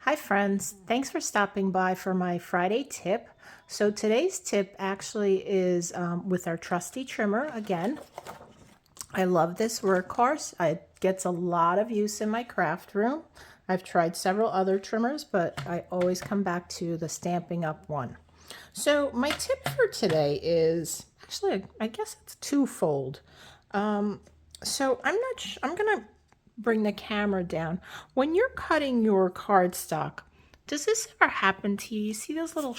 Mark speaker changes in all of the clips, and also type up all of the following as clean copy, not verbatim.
Speaker 1: Hi friends, thanks for stopping by for my Friday tip. So today's tip actually is with our trusty trimmer again. I love this workhorse. It gets a lot of use in my craft room. I've tried several other trimmers, but I always come back to the Stampin' Up one. So my tip for today is actually, I guess it's twofold. So I'm gonna bring the camera down. When you're cutting your cardstock, does this ever happen to you? You see those little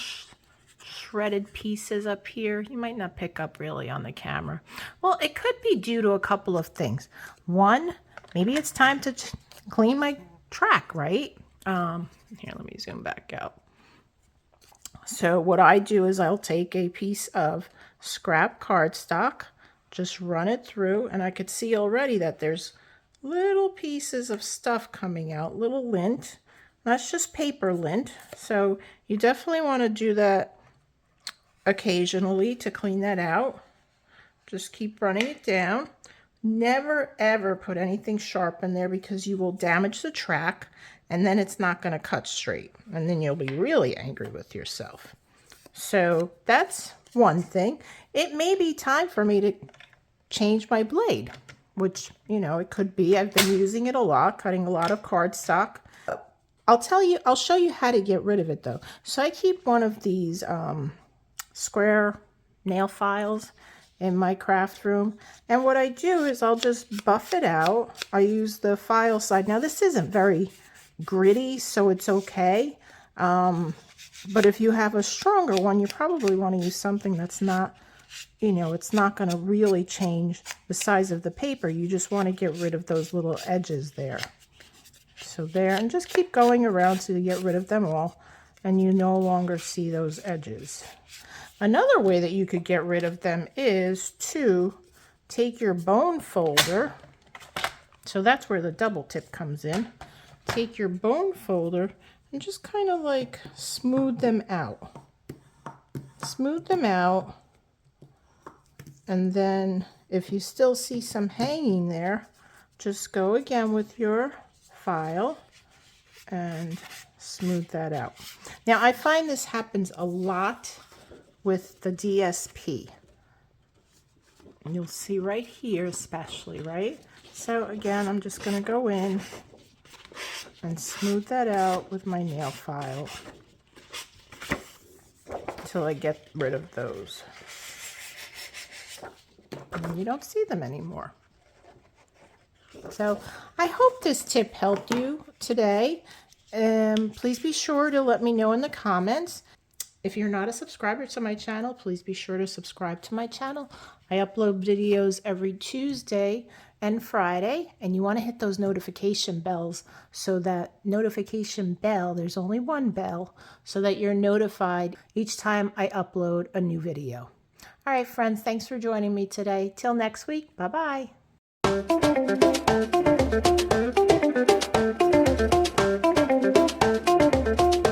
Speaker 1: shredded pieces up here? You might not pick up really on the camera. Well, it could be due to a couple of things. One, maybe it's time to clean my track, right? Here, let me zoom back out. So what I do is I'll take a piece of scrap cardstock, just run it through, and I could see already that there's little pieces of stuff coming out, little lint. That's just paper lint. So you definitely want to do that occasionally to clean that out. Just keep running it down. Never ever put anything sharp in there because you will damage the track and then it's not going to cut straight. And then you'll be really angry with yourself. So that's one thing. It may be time for me to change my blade, which, you know, it could be. I've been using it a lot, cutting a lot of cardstock. I'll show you how to get rid of it though. So I keep one of these square nail files in my craft room. And what I do is I'll just buff it out. I use the file side. Now this isn't very gritty, so it's okay. But if you have a stronger one, you probably want to use something that's not, you know, it's not going to really change the size of the paper. You just want to get rid of those little edges there. So there, and just keep going around so you get rid of them all and you no longer see those edges. Another way that you could get rid of them is to take your bone folder. So that's where the double tip comes in. Take your bone folder and just kind of like smooth them out. Smooth them out. And then if you still see some hanging there, just go again with your file and smooth that out. Now I find this happens a lot with the DSP. And you'll see right here especially, right? So again, I'm just going to go in and smooth that out with my nail file until I get rid of those. And you don't see them anymore. So I hope this tip helped you today. Please be sure to let me know in the comments. If you're not a subscriber to my channel, please be sure to subscribe to my channel. I upload videos every Tuesday and Friday, and you want to hit those notification bells so that there's only one bell, so that you're notified each time I upload a new video. All right, friends, thanks for joining me today. Till next week, bye-bye.